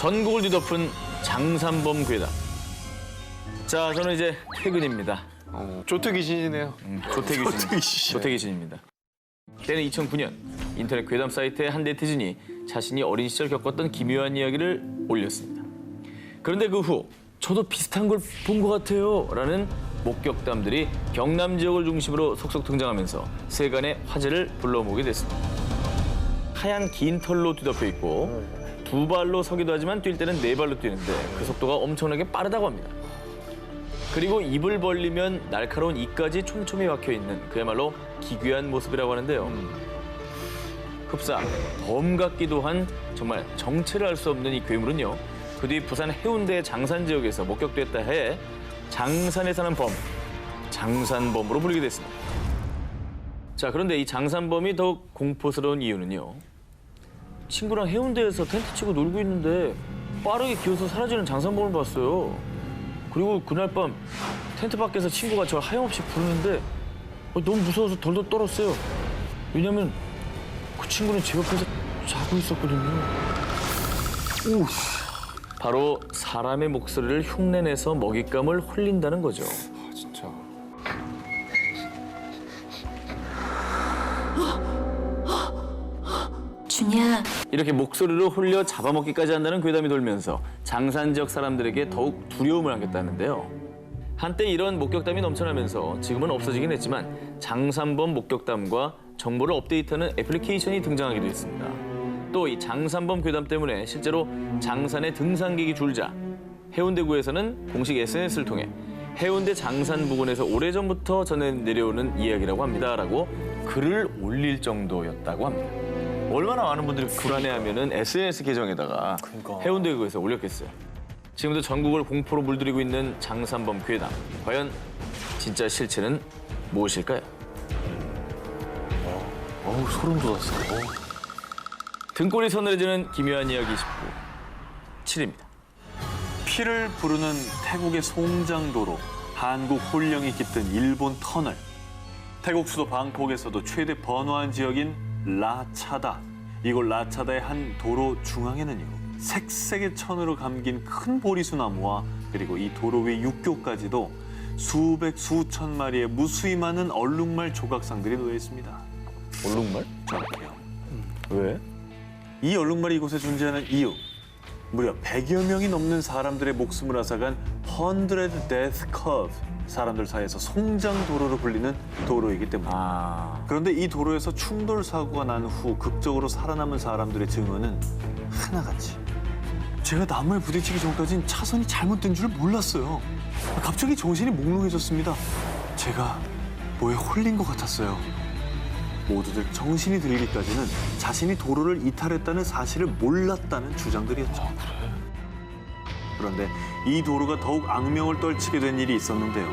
전국을 뒤덮은 장산범 괴담. 자, 저는 이제 퇴근입니다. 조특이신이네요. 조태귀신입니다. 때는 2009년 인터넷 괴담 사이트의 한 네티즌이 자신이 어린 시절 겪었던 기묘한 이야기를 올렸습니다. 그런데 그 후 저도 비슷한 걸 본 것 같아요 라는 목격담들이 경남 지역을 중심으로 속속 등장하면서 세간의 화제를 불러모으게 됐습니다. 하얀 긴 털로 뒤덮여 있고 두 발로 서기도 하지만 뛸 때는 네 발로 뛰는데 그 속도가 엄청나게 빠르다고 합니다. 그리고 입을 벌리면 날카로운 이까지 촘촘히 박혀있는 그야말로 기괴한 모습이라고 하는데요. 흡사, 범 같기도 한 정말 정체를 알 수 없는 이 괴물은요. 그 뒤 부산 해운대 장산 지역에서 목격됐다 해 장산에 사는 범, 장산범으로 불리게 됐습니다. 자, 그런데 이 장산범이 더욱 공포스러운 이유는요. 친구랑 해운대에서 텐트 치고 놀고 있는데 빠르게 기어서 사라지는 장산범을 봤어요. 그리고 그날 밤 텐트 밖에서 친구가 저 하염없이 부르는데 너무 무서워서 덜덜 떨었어요. 왜냐면 그 친구는 제 옆에서 자고 있었거든요. 오, 바로 사람의 목소리를 흉내내서 먹잇감을 홀린다는 거죠. 진짜. 준이야, 이렇게 목소리로 홀려 잡아먹기까지 한다는 괴담이 돌면서 장산 지역 사람들에게 더욱 두려움을 안겼다는데요. 한때 이런 목격담이 넘쳐나면서 지금은 없어지긴 했지만 장산범 목격담과 정보를 업데이트하는 애플리케이션이 등장하기도 했습니다. 또 이 장산범 괴담 때문에 실제로 장산의 등산객이 줄자 해운대구에서는 공식 SNS를 통해 해운대 장산 부근에서 오래전부터 전해 내려오는 이야기라고 합니다라고 글을 올릴 정도였다고 합니다. 얼마나 많은 분들이 불안해하면은 SNS 계정에다가 그러니까. 해운대구에서 올렸겠어요. 지금도 전국을 공포로 물들이고 있는 장산범 괴담. 과연 진짜 실체는 무엇일까요? 어우, 소름 돋았어. 등골이 서늘해지는 기묘한 이야기 19. 7입니다. 피를 부르는 태국의 송장도로, 한국 홀령이 깃든 일본 터널. 태국 수도 방콕에서도 최대 번화한 지역인 라차다. 이곳 라차다의 한 도로 중앙에는요. 색색의 천으로 감긴 큰 보리수 나무와 그리고 이 도로 위 육교까지도 수백 수천 마리의 무수히 많은 얼룩말 조각상들이 놓여 있습니다. 얼룩말? 저렇게요. 왜? 이 얼룩말이 이곳에 존재하는 이유. 무려 100여 명이 넘는 사람들의 목숨을 앗아간 100 Death Curve. 사람들 사이에서 송장도로로 불리는 도로이기 때문입니다. 그런데 이 도로에서 충돌 사고가 난 후 극적으로 살아남은 사람들의 증언은 하나같이 제가 나무에 부딪히기 전까진 차선이 잘못된 줄 몰랐어요. 갑자기 정신이 몽롱해졌습니다. 제가 뭐에 홀린 것 같았어요. 모두들 정신이 들기까지는 자신이 도로를 이탈했다는 사실을 몰랐다는 주장들이었죠. 그런데 이 도로가 더욱 악명을 떨치게 된 일이 있었는데요.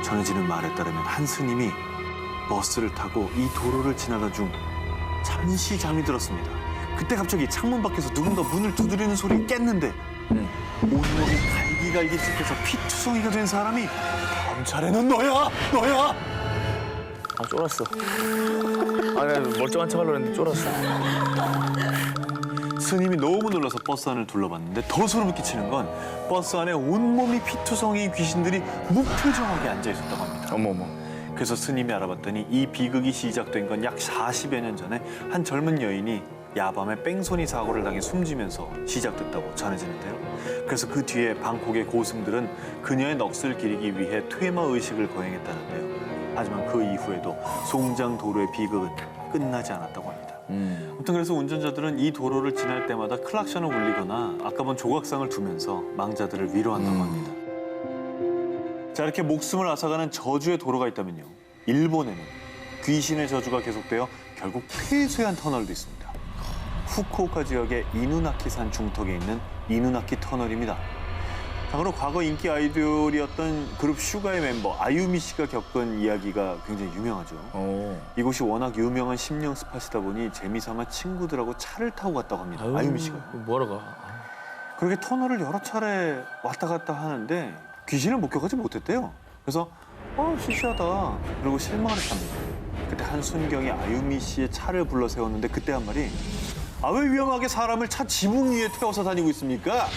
전해지는 말에 따르면 한 스님이 버스를 타고 이 도로를 지나던 중 잠시 잠이 들었습니다. 그때 갑자기 창문 밖에서 누군가 문을 두드리는 소리에 깼는데 온몸이 갈기갈기 찢겨서 피투성이가 된 사람이 다음 차례는 너야! 너야! 아, 쫄았어. 아, 내가 멀쩡한 척 하려고 했는데 쫄았어. 스님이 너무 놀라서 버스 안을 둘러봤는데 더 소름을 끼치는 건 버스 안에 온몸이 피투성이인 귀신들이 무표정하게 앉아 있었다고 합니다. 어머머. 그래서 스님이 알아봤더니 이 비극이 시작된 건 약 40여 년 전에 한 젊은 여인이 야밤에 뺑소니 사고를 당해 숨지면서 시작됐다고 전해지는데요. 그래서 그 뒤에 방콕의 고승들은 그녀의 넋을 기리기 위해 퇴마 의식을 거행했다는데요. 하지만 그 이후에도 송장도로의 비극은 끝나지 않았다고 합니다. 아무튼 그래서 운전자들은 이 도로를 지날 때마다 클락션을 울리거나 아까 본 조각상을 두면서 망자들을 위로한다고 합니다. 자, 이렇게 목숨을 앗아가는 저주의 도로가 있다면요. 일본에는 귀신의 저주가 계속되어 결국 폐쇄한 터널도 있습니다. 후쿠오카 지역의 이누나키산 중턱에 있는 이누나키 터널입니다. 참고로 과거 인기 아이돌이었던 그룹 슈가의 멤버 아유미 씨가 겪은 이야기가 굉장히 유명하죠. 이곳이 워낙 유명한 심령 스팟이다 보니 재미삼아 친구들하고 차를 타고 갔다고 합니다. 아유미 씨가. 뭐하러 가? 그렇게 터널을 여러 차례 왔다 갔다 하는데 귀신을 목격하지 못했대요. 그래서 시시하다. 그리고 실망을 했답니다. 그때 한순경이 아유미 씨의 차를 불러 세웠는데 그때 한 말이 아, 왜 위험하게 사람을 차 지붕 위에 태워서 다니고 있습니까?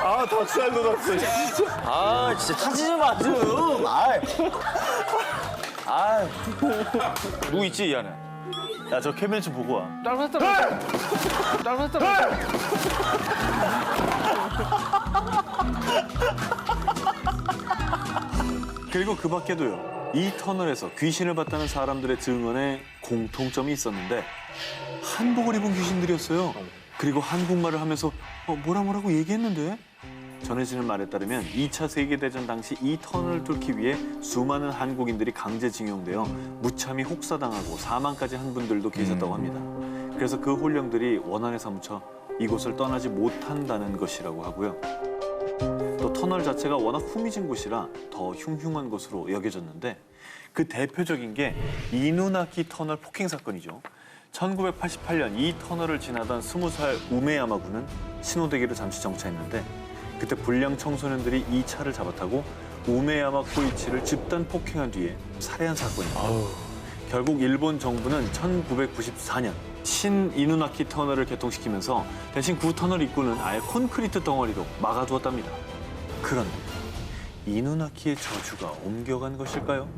아, 닭살 돋았어, 진짜. 아 진짜 타지 마 좀. 누구 있지 이 안에? 야, 저 캐비넷 좀 보고 와. 그리고 그 밖에도요. 이 터널에서 귀신을 봤다는 사람들의 증언에 공통점이 있었는데 한복을 입은 귀신들이었어요. 그리고 한국말을 하면서 뭐라고 얘기했는데? 전해지는 말에 따르면 2차 세계대전 당시 이 터널을 뚫기 위해 수많은 한국인들이 강제징용되어 무참히 혹사당하고 사망까지 한 분들도 계셨다고 합니다. 그래서 그 혼령들이 원한에 사무쳐 이곳을 떠나지 못한다는 것이라고 하고요. 또 터널 자체가 워낙 후미진 곳이라 더 흉흉한 것으로 여겨졌는데 그 대표적인 게 이누나키 터널 폭행 사건이죠. 1988년 이 터널을 지나던 20살 우메야마 군은 신호대기로 잠시 정차했는데 그때 불량 청소년들이 이 차를 잡아타고 우메야마 코이치를 집단 폭행한 뒤에 살해한 사건입니다. 결국 일본 정부는 1994년 신이누나키 터널을 개통시키면서 대신 구 터널 입구는 아예 콘크리트 덩어리로 막아두었답니다. 그런데 이누나키의 저주가 옮겨간 것일까요?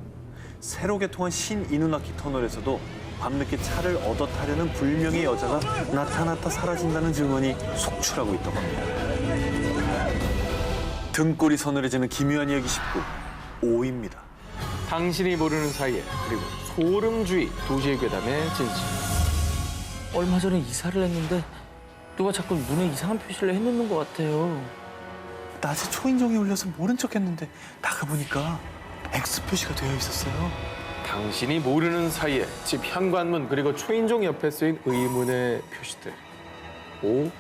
새로 개통한 신이누나키 터널에서도 밤늦게 차를 얻어 타려는 불명의 여자가 나타났다 사라진다는 증언이 속출하고 있다고 합니다. 등골이 서늘해지는 기묘한 이야기 19, 5입니다. 당신이 모르는 사이에 그리고 소름주의 도시의 괴담의 진실. 얼마 전에 이사를 했는데 누가 자꾸 문에 이상한 표시를 해놓는 것 같아요. 낮에 초인종이 울려서 모른 척했는데 나가보니까 X 표시가 되어 있었어요. 당신이 모르는 사이에 집 현관문 그리고 초인종 옆에 쓰인 의문의 표시들. O,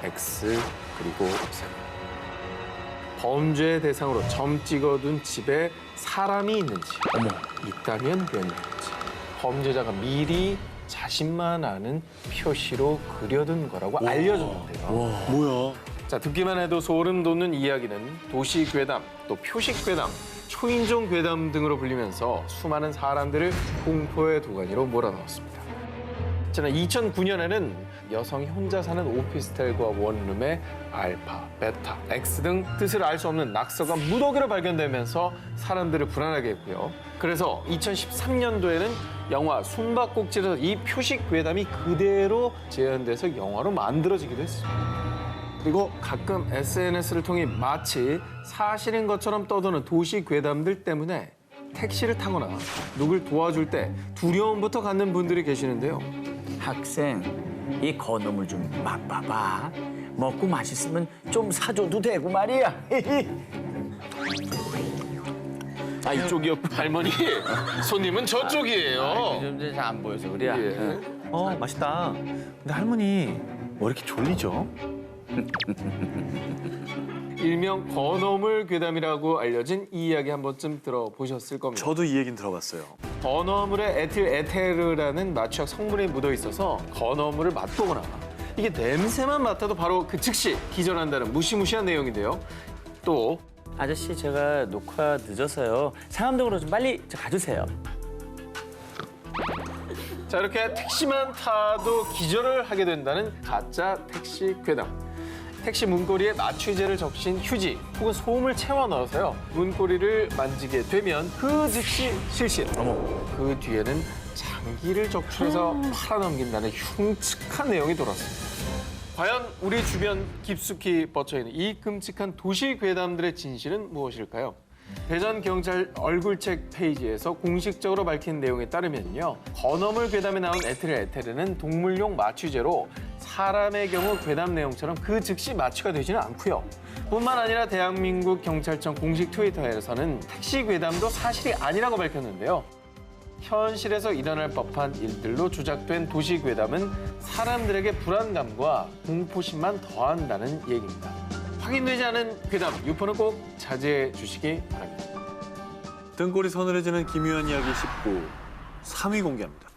X, 그리고 세모. 범죄의 대상으로 점 찍어둔 집에 사람이 있는지, 있다면 몇 명인지, 범죄자가 미리 자신만 아는 표시로 그려둔 거라고 알려줬는데요. 뭐야? 자, 듣기만 해도 소름 돋는 이야기는 도시 괴담, 또 표식 괴담, 초인종 괴담 등으로 불리면서 수많은 사람들을 공포의 도가니로 몰아넣었습니다. 지난 2009년에는 여성이 혼자 사는 오피스텔과 원룸에 알파, 베타, X 등 뜻을 알 수 없는 낙서가 무더기로 발견되면서 사람들을 불안하게 했고요. 그래서 2013년도에는 영화 숨바꼭질에서 이 표식 괴담이 그대로 재현돼서 영화로 만들어지기도 했습니다. 그리고 가끔 SNS를 통해 마치 사실인 것처럼 떠도는 도시 괴담들 때문에 택시를 타거나 누굴 도와줄 때 두려움부터 갖는 분들이 계시는데요. 학생, 이 건어물 좀 맛봐봐. 먹고 맛있으면 좀 사줘도 되고 말이야. 아, 이쪽이요. 할머니, 손님은 저쪽이에요. 요즘 잘 안 보여서 그래. 예. 맛있다. 근데 할머니 왜 이렇게 졸리죠? 일명 건어물 괴담이라고 알려진 이 이야기 한 번쯤 들어보셨을 겁니다. 저도 이 얘기는 들어봤어요. 건어물에 에틸 에테르라는 마취약 성분이 묻어 있어서 건어물을 맛보거나 이게 냄새만 맡아도 바로 그 즉시 기절한다는 무시무시한 내용인데요. 또 아저씨, 제가 녹화 늦어서요. 상암동으로 좀 빨리 가주세요. 자, 이렇게 택시만 타도 기절을 하게 된다는 가짜 택시 괴담. 택시 문고리에 마취제를 적신 휴지 혹은 솜을 채워 넣어서요. 문고리를 만지게 되면 그 즉시 실신. 그 뒤에는 장기를 적출해서 팔아넘긴다는 흉측한 내용이 돌았습니다. 과연 우리 주변 깊숙이 뻗쳐있는 이 끔찍한 도시 괴담들의 진실은 무엇일까요? 대전경찰 얼굴책 페이지에서 공식적으로 밝힌 내용에 따르면요. 건어물 괴담에 나온 에틸 에테르는 동물용 마취제로 사람의 경우 괴담 내용처럼 그 즉시 마취가 되지는 않고요. 뿐만 아니라 대한민국 경찰청 공식 트위터에서는 택시 괴담도 사실이 아니라고 밝혔는데요. 현실에서 일어날 법한 일들로 조작된 도시 괴담은 사람들에게 불안감과 공포심만 더한다는 얘기입니다. 확인되지 않은 괴담, 유포는 꼭 자제해 주시기 바랍니다. 등골이 서늘해지는 기묘한 이야기 19, 3위 공개합니다.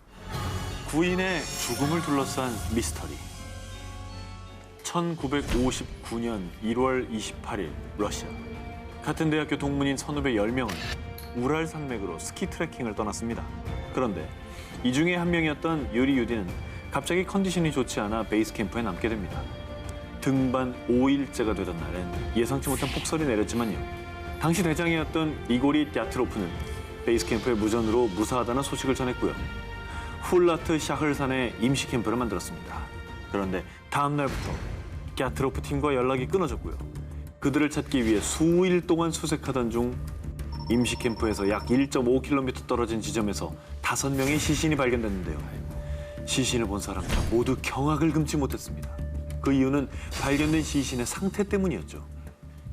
구인의 죽음을 둘러싼 미스터리. 1959년 1월 28일 러시아. 같은 대학교 동문인 선후배 10명은 우랄 산맥으로 스키 트레킹을 떠났습니다. 그런데 이 중에 한 명이었던 유리 유디는 갑자기 컨디션이 좋지 않아 베이스 캠프에 남게 됩니다. 등반 5일째가 되던 날엔 예상치 못한 폭설이 내렸지만요. 당시 대장이었던 이고리 갸트로프는 베이스 캠프에 무전으로 무사하다는 소식을 전했고요. 훌라트 샤흐르산에 임시 캠프를 만들었습니다. 그런데 다음 날부터 갸트로프 팀과 연락이 끊어졌고요. 그들을 찾기 위해 수일 동안 수색하던 중 임시 캠프에서 약 1.5km 떨어진 지점에서 5명의 시신이 발견됐는데요. 시신을 본 사람들 모두 경악을 금치 못했습니다. 그 이유는 발견된 시신의 상태 때문이었죠.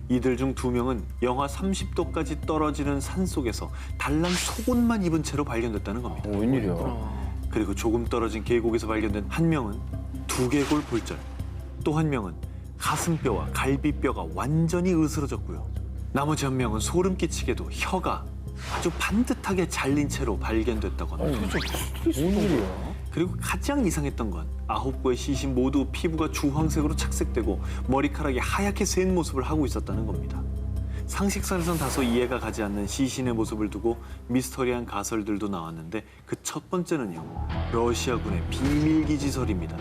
이들 중 2명은 영하 30도까지 떨어지는 산속에서 달랑 속옷만 입은 채로 발견됐다는 겁니다. 웬일이야. 그리고 조금 떨어진 계곡에서 발견된 한 명은 두개골 골절, 또 한 명은 가슴뼈와 갈비뼈가 완전히 으스러졌고요. 나머지 한 명은 소름 끼치게도 혀가 아주 반듯하게 잘린 채로 발견됐다고 합니다. 그리고 가장 이상했던 건 9구의 시신 모두 피부가 주황색으로 착색되고 머리카락이 하얗게 새인 모습을 하고 있었다는 겁니다. 상식선에선 다소 이해가 가지 않는 시신의 모습을 두고 미스터리한 가설들도 나왔는데 그 첫 번째는요. 러시아군의 비밀기지설입니다.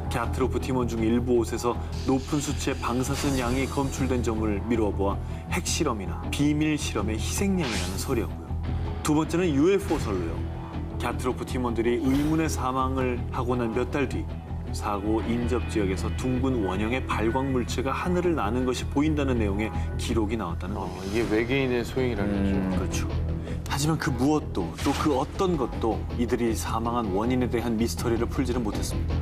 갸트로프 팀원 중 일부 옷에서 높은 수치의 방사선 양이 검출된 점을 미루어 보아 핵실험이나 비밀 실험의 희생양이라는 설이었고요. 두 번째는 UFO설로요. 갸트로프 팀원들이 의문의 사망을 하고 난 몇 달 뒤 사고 인접 지역에서 둥근 원형의 발광 물체가 하늘을 나는 것이 보인다는 내용의 기록이 나왔다는 겁니다. 이게 외계인의 소행이라는 거죠. 그렇죠. 하지만 그 무엇도 또 그 어떤 것도 이들이 사망한 원인에 대한 미스터리를 풀지는 못했습니다.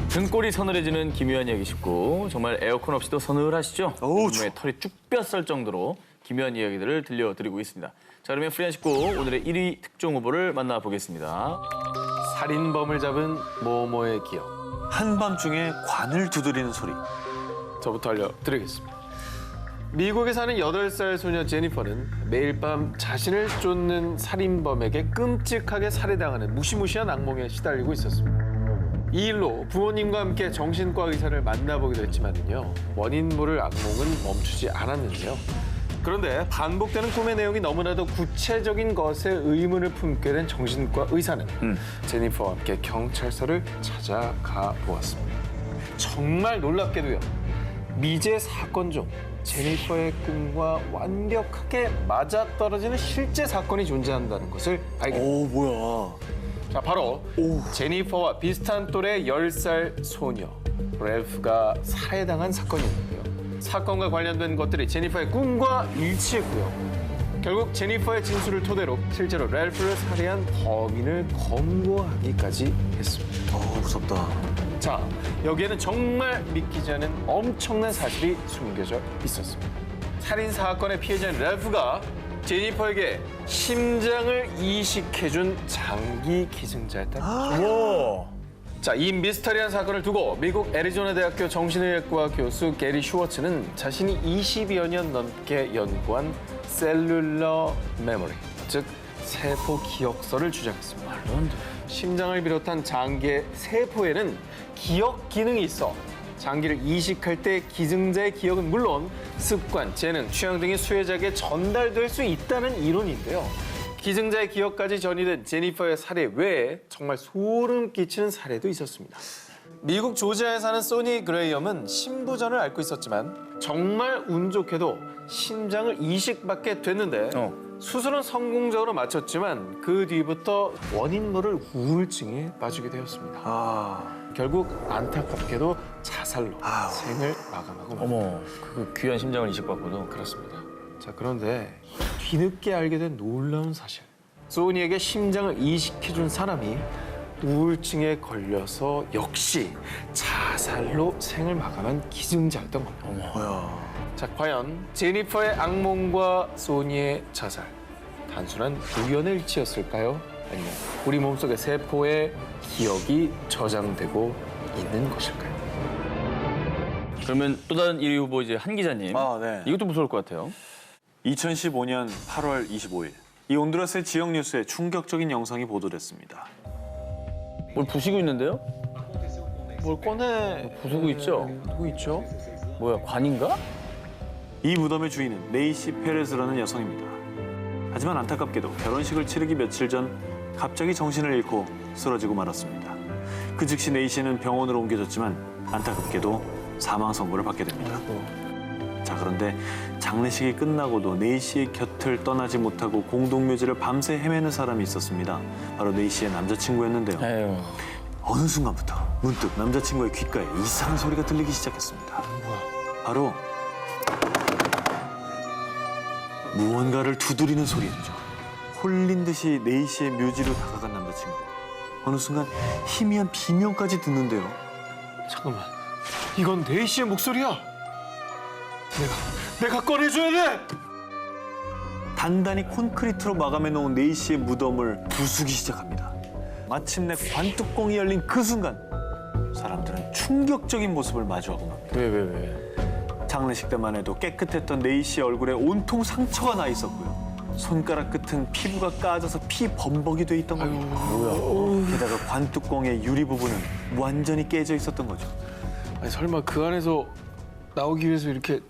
등골이 서늘해지는 기묘한 이야기 싶고 정말 에어컨 없이도 서늘하시죠? 몸에 털이 쭉 뼈썰 정도로 기묘한 이야기들을 들려드리고 있습니다. 자, 그러면 프리한 식구 오늘의 1위 특종 후보를 만나보겠습니다. 살인범을 잡은 모모의 기억. 한밤중에 관을 두드리는 소리. 저부터 알려드리겠습니다. 미국에 사는 8살 소녀 제니퍼는 매일 밤 자신을 쫓는 살인범에게 끔찍하게 살해당하는 무시무시한 악몽에 시달리고 있었습니다. 이 일로 부모님과 함께 정신과 의사를 만나보기도 했지만요. 원인 모를 악몽은 멈추지 않았는데요. 그런데 반복되는 꿈의 내용이 너무나도 구체적인 것에 의문을 품게 된 정신과 의사는 제니퍼와 함께 경찰서를 찾아가 보았습니다. 정말 놀랍게도요. 미제 사건 중 제니퍼의 꿈과 완벽하게 맞아떨어지는 실제 사건이 존재한다는 것을 알게 됩니다. 뭐야. 자, 바로 제니퍼와 비슷한 또래 10살 소녀 랠프가 살해당한 사건이었는데요. 사건과 관련된 것들이 제니퍼의 꿈과 일치했고요. 결국 제니퍼의 진술을 토대로 실제로 랠프를 살해한 범인을 검거하기까지 했습니다. 무섭다. 자, 여기에는 정말 믿기지 않은 엄청난 사실이 숨겨져 있었습니다. 살인 사건의 피해자인 랠프가 제니퍼에게 심장을 이식해준 장기 기증자였다는 거죠. 자, 이 미스터리한 사건을 두고 미국 애리조나 대학교 정신의학과 교수 게리 슈워츠는 자신이 20여 년 넘게 연구한 셀룰러 메모리, 즉 세포 기억서를 주장했습니다. 심장을 비롯한 장기의 세포에는 기억 기능이 있어 장기를 이식할 때 기증자의 기억은 물론 습관, 재능, 취향 등이 수혜자에게 전달될 수 있다는 이론인데요. 기증자의 기억까지 전이된 제니퍼의 살해 외에 정말 소름 끼치는 사례도 있었습니다. 미국 조지아에 사는 소니 그레이엄은 신부전을 앓고 있었지만 정말 운 좋게도 심장을 이식받게 됐는데 수술은 성공적으로 마쳤지만 그 뒤부터 원인 모를 우울증에 빠지게 되었습니다. 결국 안타깝게도 자살로 생을 마감하고 어머, 그 귀한 심장을 이식받고도. 그렇습니다. 자, 그런데 뒤늦게 알게 된 놀라운 사실. 소니에게 심장을 이식해준 사람이 우울증에 걸려서 역시 자살로 생을 마감한 기증자였던 겁니다. 자, 과연 제니퍼의 악몽과 소니의 자살, 단순한 우연의 일치였을까요? 아니면 우리 몸속의 세포에 기억이 저장되고 있는 것일까요? 그러면 또 다른 1위 후보 이제 한 기자님. 네. 이것도 무서울 것 같아요. 2015년 8월 25일 이 온두라스의 지역 뉴스에 충격적인 영상이 보도됐습니다. 뭘 부시고 있는데요? 뭘 꺼내? 부수고 있죠? 두고 있죠? 뭐야, 관인가? 이 무덤의 주인은 네이시 페레즈라는 여성입니다. 하지만 안타깝게도 결혼식을 치르기 며칠 전 갑자기 정신을 잃고 쓰러지고 말았습니다. 그 즉시 네이시는 병원으로 옮겨졌지만 안타깝게도 사망 선고를 받게 됩니다. 자, 그런데 장례식이 끝나고도 네이시의 곁을 떠나지 못하고 공동묘지를 밤새 헤매는 사람이 있었습니다. 바로 네이시의 남자친구였는데요. 에휴. 어느 순간부터 문득 남자친구의 귓가에 이상한 소리가 들리기 시작했습니다. 바로 무언가를 두드리는 소리였죠. 홀린 듯이 네이시의 묘지로 다가간 남자친구. 어느 순간 희미한 비명까지 듣는데요. 잠깐만. 이건 네이시의 목소리야. 내가 꺼내줘야 돼. 단단히 콘크리트로 마감해 놓은 네이시의 무덤을 부수기 시작합니다. 마침내 관뚜껑이 열린 그 순간 사람들은 충격적인 모습을 마주하고 맙니다. 왜? 장례식 때만 해도 깨끗했던 네이시의 얼굴에 온통 상처가 나 있었고요. 손가락 끝은 피부가 까져서 피 범벅이 돼 있던 겁니다. 게다가 관뚜껑의 유리 부분은 완전히 깨져 있었던 거죠. 아니 설마 그 안에서 나오기 위해서 이렇게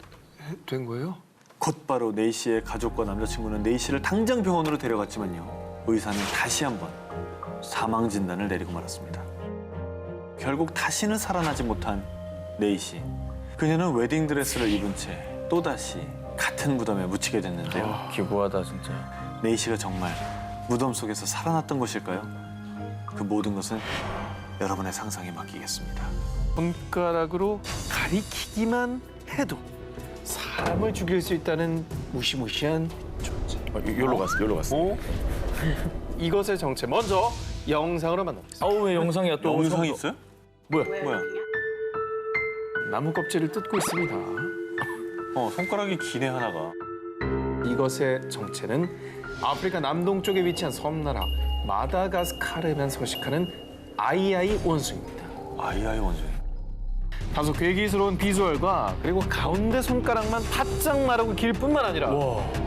된 거예요? 곧바로 네이시의 가족과 남자친구는 네이시를 당장 병원으로 데려갔지만요. 의사는 다시 한번 사망 진단을 내리고 말았습니다. 결국 다시는 살아나지 못한 네이시. 그녀는 웨딩드레스를 입은 채 또다시 같은 무덤에 묻히게 됐는데요. 기구하다, 진짜. 네이시가 정말 무덤 속에서 살아났던 것일까요? 그 모든 것은 여러분의 상상에 맡기겠습니다. 손가락으로 가리키기만 해도 사람을 죽일 수 있다는 무시무시한 존재. 여기로 갔어. 오? 이것의 정체 먼저 영상으로 만나보겠습니다. 아우, 왜 영상이야, 또. 영상이 있어요? 뭐야? 나무 껍질을 뜯고 있습니다. 손가락이 기네 하나가. 이것의 정체는 아프리카 남동쪽에 위치한 섬나라 마다가스카르에만 서식하는 아이아이 원숭이입니다. 아이아이 원숭이. 다소 괴기스러운 비주얼과 그리고 가운데 손가락만 바짝 마르고 길 뿐만 아니라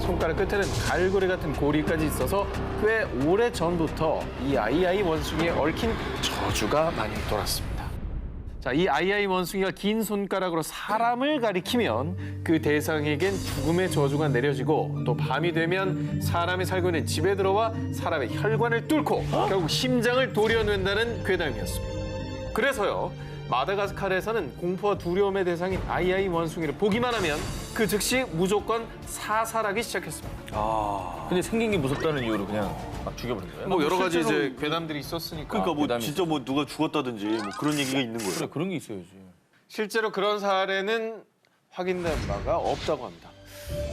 손가락 끝에는 갈고리 같은 고리까지 있어서 꽤 오래 전부터 이 아이아이 원숭이에 얽힌 저주가 많이 돌았습니다. 자, 이 아이아이 원숭이가 긴 손가락으로 사람을 가리키면 그 대상에겐 죽음의 저주가 내려지고 또 밤이 되면 사람이 살고 있는 집에 들어와 사람의 혈관을 뚫고 결국 심장을 도려낸다는 괴담이었습니다. 그래서요, 마다가스카르에서는 공포와 두려움의 대상인 아이아이 원숭이를 보기만 하면 그 즉시 무조건 사살하기 시작했습니다. 근데 생긴 게 무섭다는 이유로 그냥 막 죽여버린 거야? 뭐 여러 가지 실제로- 이제 괴담들이 있었으니까. 그러니까 뭐 부담이 진짜 뭐 누가 죽었다든지 뭐 그런 얘기가 있는 거예요. 그래, 그런 게 있어야지. 실제로 그런 사례는 확인된 바가 없다고 합니다.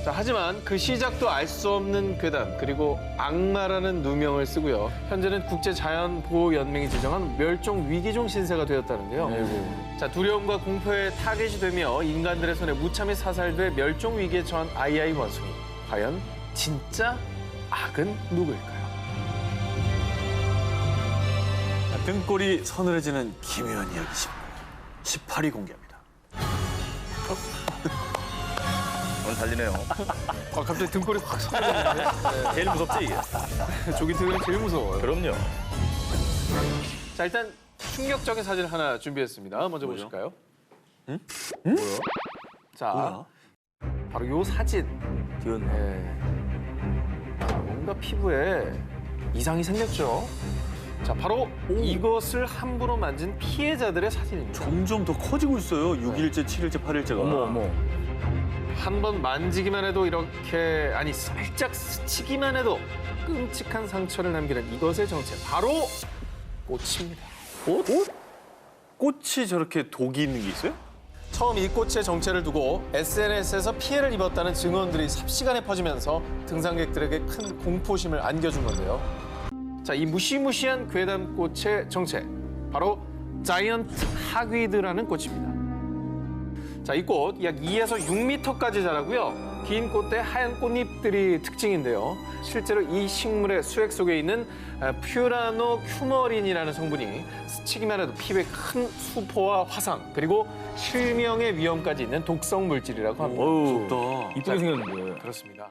자, 하지만 그 시작도 알 수 없는 괴담 그리고 악마라는 누명을 쓰고요. 현재는 국제자연보호연맹이 지정한 멸종 위기종 신세가 되었다는데요. 자, 두려움과 공포에 타겟이 되며 인간들의 손에 무참히 사살돼 멸종 위기에 처한 아이아이 원숭이. 과연 진짜 악은 누구일까요? 등골이 서늘해지는 기묘한 이야기 18위 공개합니다. 오늘 달리네요. 갑자기 등골이 확 서늘해지는데? 제일 무섭지, 이게? 조기트는 제일 무서워요. 그럼요. 자, 일단 충격적인 사진 하나 준비했습니다. 먼저 뭐죠? 보실까요? 응? 뭐요? 자, 뭐야? 바로 요 사진. 네. 뭔가 피부에 이상이 생겼죠? 자, 바로 이것을 함부로 만진 피해자들의 사진입니다. 점점 더 커지고 있어요. 6일째, 7일째, 8일째가. 어머. 한 번 만지기만 해도 이렇게, 아니 살짝 스치기만 해도 끔찍한 상처를 남기는 이것의 정체. 바로 꽃입니다. 꽃이 저렇게 독이 있는 게 있어요? 처음 이 꽃의 정체를 두고 SNS에서 피해를 입었다는 증언들이 삽시간에 퍼지면서 등산객들에게 큰 공포심을 안겨준 건데요. 자, 이 무시무시한 괴담꽃의 정체, 바로 자이언트 하귀드라는 꽃입니다. 자, 이 꽃 약 2에서 6m까지 자라고요. 긴 꽃대 하얀 꽃잎들이 특징인데요. 실제로 이 식물의 수액 속에 있는 퓨라노 큐머린이라는 성분이 스치기만 해도 피부에 큰 수포와 화상 그리고 실명의 위험까지 있는 독성 물질이라고 합니다. 어우, 또 이쁘게 생겼는데. 그렇습니다.